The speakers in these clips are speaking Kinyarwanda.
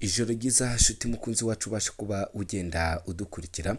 ijoro ryiza nshuti mukunzi wacu ubasha kuba ugenda udukurikira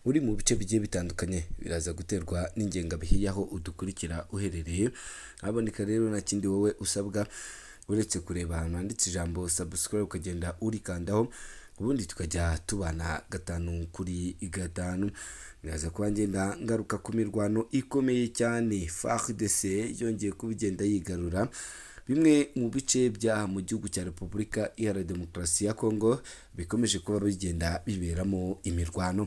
uri mu bice bigiye bitandukanye, biraza guterwa n'ingengabihe aho udukurikira uherereye. Haboneka rero nta kindi wowe usabwa uretse kureba ahantu handitse ijambo subscribe ukagenda urikandaho, ubundi tukajya tubana gatanu kuri gatanu. Biraza kuba ngenda ngaruka ku mirwano ikomeye cyane FARDC yongeye kubigenda yigarura bimwe mu bice bya mu gihugu cya Repubulika Iharanira Demokarasi ya Kongo bikomeje kuba bigenda biberamo imirwano.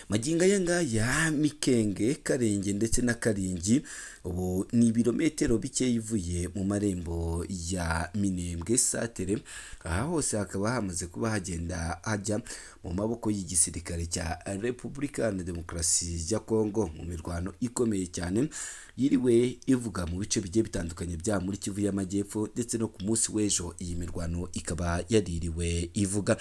Magingo aya ngaya Mikenge, Karenge ndetse na Karingi ubu ni ibirometero bike ivuye mu marembo ya Minembwe Satere. Aha hose hakaba hamaze kuba hagenda hajya mu maboko y'igisirikare cya Repubulika Iharanira Demokarasi ya Kongo mu mirwano ikomeye cyane yiriwe ivuga mu bice bigiye bitandukanye bya muri Kivu y'Amajyepfo, ndetse no ku munsi w'ejo iyi mirwano ikaba yaririwe ivuga.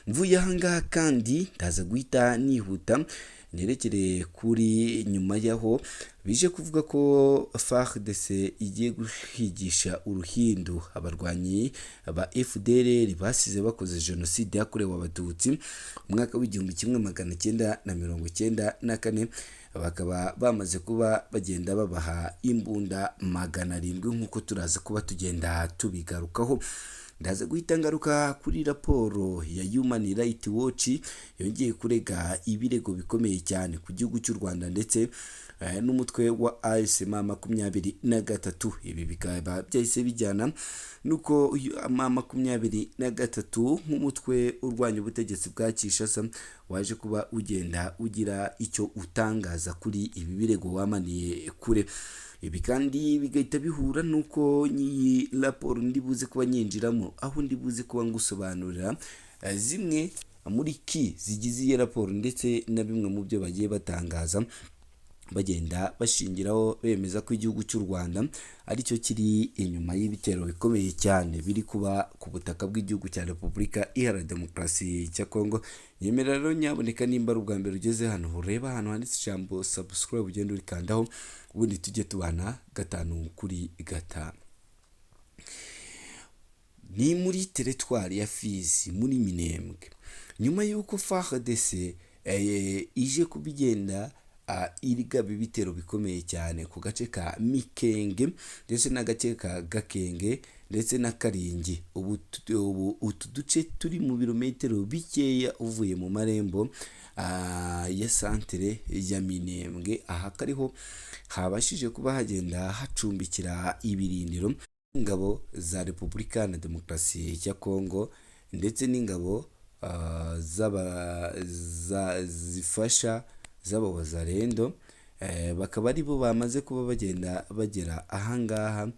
Mvuye ahangaha kandi ndaza guhita nihuta nerekere kuri nyuma yaho bije kuvuga ko FARDC igiye guhigisha uruhindu abarwanyi ba FDLR basize bakoze jenoside yakorewe abatutsi umwaka w'1994, bakaba bamaze kuba bagenda babaha imbunda 700 nk'uko turaza kuba tugenda tubigarukaho. Ndaza guhita ngaruka kuri raporo ya Human Rights Watch yongeye kurega ibirego bikomeye cyane ku gihugu cy'u Rwanda ndetse n'umutwe wa M23. Ibi bikaba byahise bijyana nuko M23 nk'umutwe urwanya ubutegetsi bwa Kinshasa waje kuba ugenda ugira icyo utangaza kuri ibi birego wamaniye kure. Ibi kandi bigahita bihura nuko iyi raporo ndibuze kuba nyinjiramo, aho ndibuze kuba ngusobanurira zimwe muri ki zigize iyi raporo ndetse na bimwe mu byo bagiye batangaza bagenda bashingiraho bemeza ko igihugu cy'u Rwanda aricyo kiri inyuma y'ibitero bikomeye cyane biri kuba ku butaka bw'igihugu cya Repubulika Iharanira Demokarasi ya Kongo. Nyemera rero nyaboneka nimba ari ubwa mbere ugeze hano, ureba ahantu handitse ijambo subscribe ugenda urikandaho, ubundi tujye tubana gatanu kuri gatanu. Ni muri teritwari ya Fizi muri Minembwe, nyuma y'uko FARDC ije kubigenda irigaba ibitero bikomeye cyane ku gace ka Mikenge ndetse n'agace ka Gakenge ndetse na Karingi. Ubu utu duce turi mu birometero bikeya uvuye mu marembo ya santere ya Minembwe. Aha kariho habashije kuba hagenda hacumbikira ibirindiro ingabo za Repubulika Iharanira Demokarasi ya Kongo ndetse n'ingabo zifasha z'abawazarendo, bakaba aribo bamaze kuba bagenda bagera ahangaha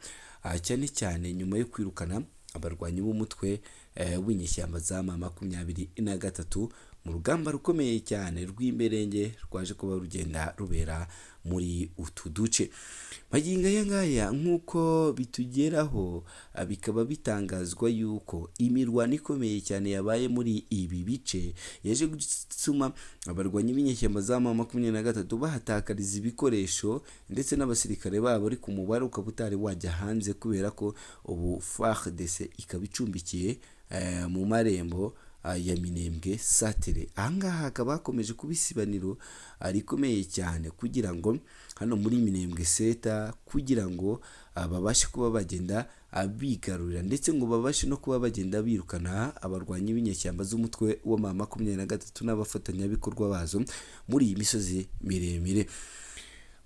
cyane cyane nyuma yo kwirukana abarwanyi b'umutwe w'inyeshyamba za M23 mu rugamba rukomeye cyane rw'imberenge rwaje kuba rugenda rubera muri utu duce. Magingo aya ngaya nk'uko bitugeraho bikaba bitangazwa yuko imirwano ikomeye cyane yabaye muri ibi bice yaje gutuma abarwanyi b'inyeshyamba za M23 bahatakariza ibikoresho ndetse n'abasirikare babo, ariko umubare ukaba utari wajya hanze kubera ko ubu FARDC ikaba icumbikiye mu marembo ya Minembwe Satere. Ahangaha hakaba hakomeje kuba isibaniro rikomeye cyane kugira ngo hano muri Minembwe Seta kugira ngo babashe kuba bagenda bigarurira ndetse ngo babashe no kuba bagenda birukana abarwanyi b'inyeshyamba z'umutwe wa M23 n'abafatanyabikorwa bazo muri iyi misozi miremire.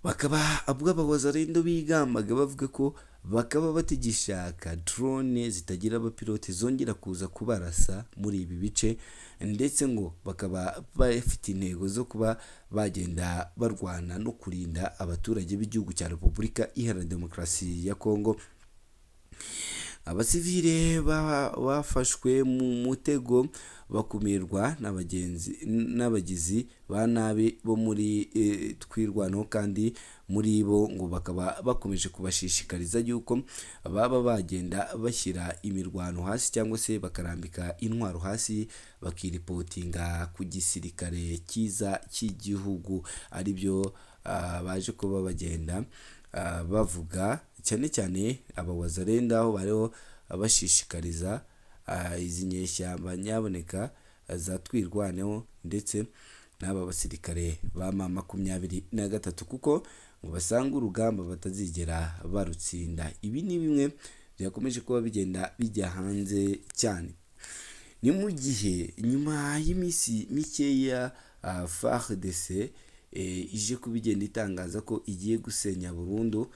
Bakaba abw'abawazarendo bigambaga bavuga ko bakaba batigishaka drone zitagira abapilote zongera kuza kubarasa muri ibi bice, ndetse ngo bakaba bafite intego zo kuba bagenda barwana no kurinda abaturage b'igihugu cya Repubulika Iharanira Demokarasi ya Kongo. Abasivile bafashwe mu mutego bakumirwa n'abagizi ba nabi bo muri twirwanaho, kandi muri bo ngo bakaba bakomeje kubashishikariza yuko baba bagenda bashyira imirwano hasi cyangwa se bakarambika intwaro hasi bakiripotinga ku gisirikare cyiza cy'igihugu. Aribyo baje kuba bagenda bavuga cyane cyane abawazarenda aho bariho bashishikariza izi nyeshyamba nyaboneka zatwirwaneho ndetse n'aba basirikare ba M23 kuko ngo basanga urugamba batazigera barutsinda. Ibi ni bimwe byakomeje kuba bigenda bijya hanze cyane. Ni mu gihe nyuma y'iminsi mikeya FARDC ije kubigenda itangaza ko igiye gusenya burundu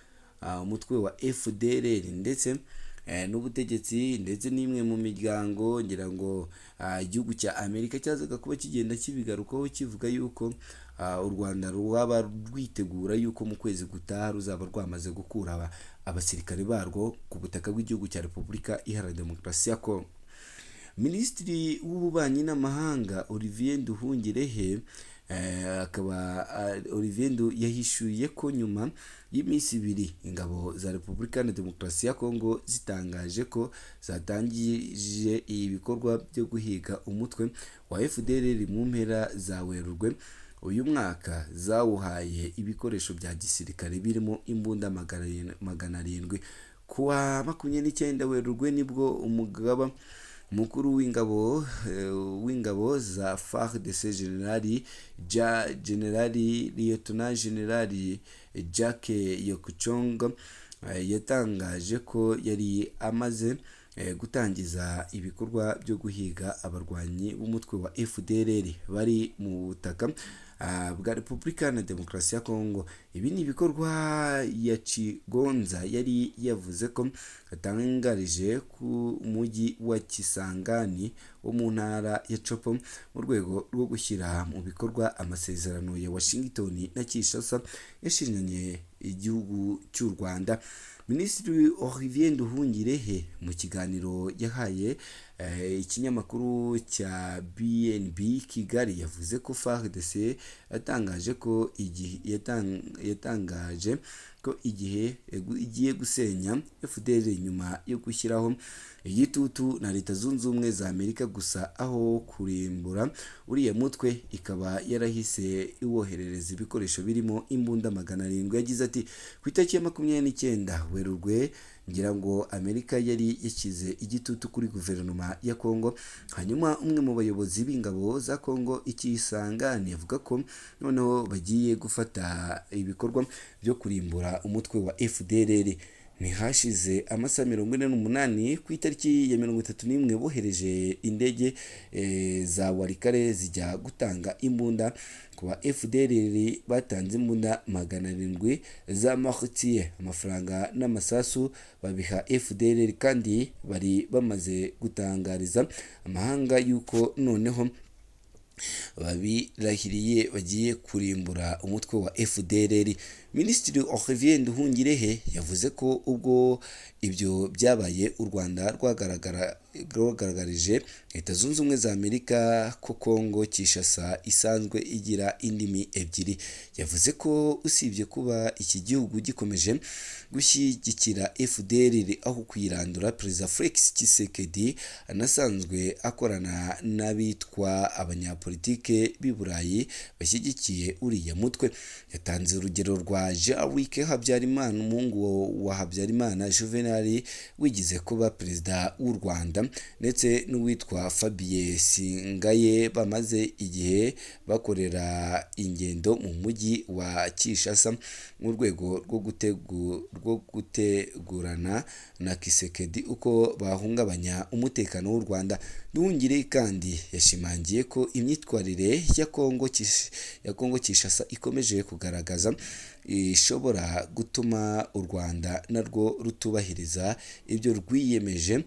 umutwe wa FDLR ndetse n'ubutegetsi ndetse n'imwe mu miryango ngira ngo igihugu cya Amerika cyazaga kuba kigenda kibigarukaho kivuga yuko u Rwanda rwaba rwitegura yuko mu kwezi gutaha ruzaba rwamaze gukura abasirikare barwo ku butaka bw'igihugu cya Repubulika Iharanira Demokarasi ya Kongo. Minisitiri w'ububanyi n'amahanga Olivier Nduhungirehe Olivier yahishuye ko nyuma y'iminsi ibiri ingabo za Repubulika na Demokarasi ya Kongo zitangaje ko zatangije ibikorwa byo guhiga umutwe wa FDLR mu mpera za Werurwe uyu mwaka, zawuhaye ibikoresho bya gisirikare birimo imbunda 700. Kuwa 29 Werurwe nibwo umugaba mukuru w'ingabo za FARDC Lieutenant General Jacques Yokuchonga yatangaje ko yari amaze gutangiza ibikorwa byo guhiga abarwanyi b'umutwe wa FDLR bari mu butaka bwa Repubulika na Demokarasi ya Kongo. Ibi ni ibikorwa ya Chigonza yari yavuze ko atangarije ku mujyi wa Kisangani wo mu ntara ya Chopo mu rwego rwo gushyira mu bikorwa amasezerano ya Washington na Kinshasa yashinyanye igihugu cy'u Rwanda. Minisitiri Olivier Nduhungirehe mu kiganiro yahaye ikinyamakuru cya BNB Kigali yavuze ko FARDC yatangaje ko igihe igiye gusenya FDLR nyuma yo gushyiraho igitutu na Leta Zunze Ubumwe za Amerika, gusa aho kurimbura uriya mutwe ikaba yarahise iwoherereza ibikoresho birimo imbunda 700. Yagize ati ku itariki ya 29 Werurwe ngira ngo Amerika yari yashyize igitutu kuri guverinoma ya Kongo, hanyuma umwe mu bayobozi b'ingabo za Kongo Ikisangani avuga ko noneho bagiye gufata ibikorwa byo kurimbura umutwe wa FDLR. Ntihashize amasaha 48 ku itariki ya 31 bohereje indege za Warikare zijya gutanga imbunda ku ba FDLR. Batanze imbunda 700 za Mortier, amafaranga n'amasasu babiha FDLR, kandi bari bamaze gutangariza amahanga yuko noneho babirahiriye bagiye kurimbura umutwe wa FDLR. Minisitiri Olivier Nduhungirehe yavuze ko ubwo ibyo byabaye u Rwanda rwagaragarije Leta Zunze Ubumwe za Amerika ko Kongo Kinshasa isanzwe igira indimi ebyiri. Yavuze ko usibye kuba iki gihugu gikomeje gushyigikira FDLR aho kuyirandura, Perezida Felix Tshisekedi anasanzwe akorana n'abitwa abanyapolitike b'i Burayi bashyigikiye uriya mutwe. Yatanze urugero rwa Jean-Luc Habyarimana, umuhungu wa Habyarimana Juvenal wigize kuba perezida w'u Rwanda, ndetse n'uwitwa Fabien Singaye bamaze igihe bakorera ingendo mu mujyi wa Kinshasa mu rwego rwo gutegurana na Tshisekedi uko bahungabanya umutekano w'u Rwanda. Nduhungirehe kandi yashimangiye ko imyitwarire ya Kongo Kinshasa ikomeje kugaragaza ishobora gutuma u Rwanda narwo rutubahiriza ibyo rwiyemeje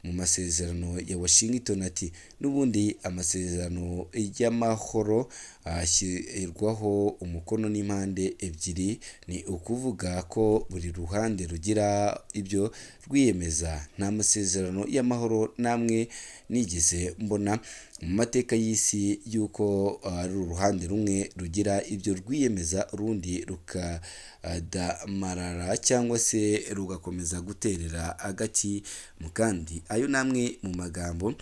mu masezerano ya Washington. Ati n'ubundi amasezerano y'amahoro ashyirwaho umukono n'impande ebyiri, ni ukuvuga ko buri ruhande rugira ibyo rwiyemeza. Nta masezerano y'amahoro namwe nigeze mbona mu mateka y'isi yuko ari uruhande rumwe rugira ibyo rwiyemeza urundi rukadamarara cyangwa se rugakomeza guterera agati mu kandi. Ayo namwe mu magambo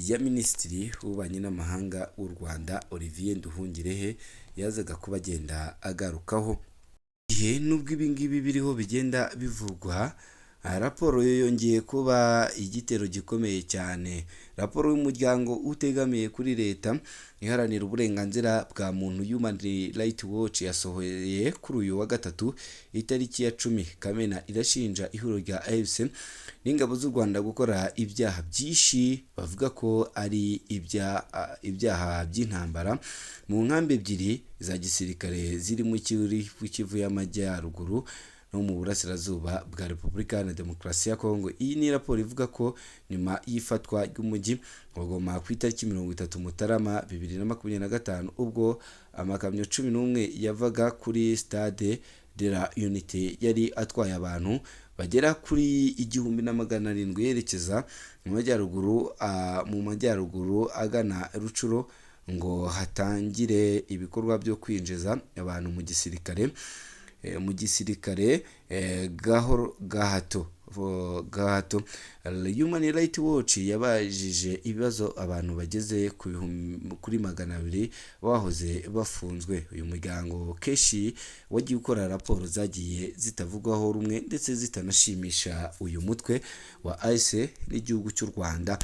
ya Minisitiri w'Ububanyi n'Amahanga w'u Rwanda Olivier Nduhungirehe yazaga kuba agenda agarukaho. Nubwo ibi ngibi biriho bigenda bivugwa raporo yo yongeye kuba igitero gikomeye cyane. Raporo y'umuryango utegamiye kuri leta iharanira uburenganzira bwa muntu Human Rights Watch yasohoye kuri uyu wa gatatu itariki ya 10 Kamena irashinja ihuriro rya AFC n'ingabo z'u Rwanda gukora ibyaha byinshi bavuga ko ari ibyaha by'intambara mu nkambi ebyiri za gisirikare ziri mu Kivu y'Amajyaruguru no mu burasirazuba bwa Repubulika ya Demokarasi ya Kongo. Iyi ni raporo ivuga ko nyuma y'ifatwa ry'umujyi wa Goma ku itariki 30 Mutarama 2025 ubwo amakamyo 11 yavaga kuri Stade de la Unité yari atwaye abantu bagera kuri 1700 yerekeza mu majyaruguru agana Rucuro ngo hatangire ibikorwa byo kwinjiza abantu mu gisirikare gahato. Human Rights Watch yabajije ibibazo abantu bageze kuri 200 bahoze bafunzwe. Uyu muryango keshi wagiye ukora raporo zagiye zitavugwaho rumwe ndetse zitanashimisha uyu mutwe wa AFC n'igihugu cy'u Rwanda.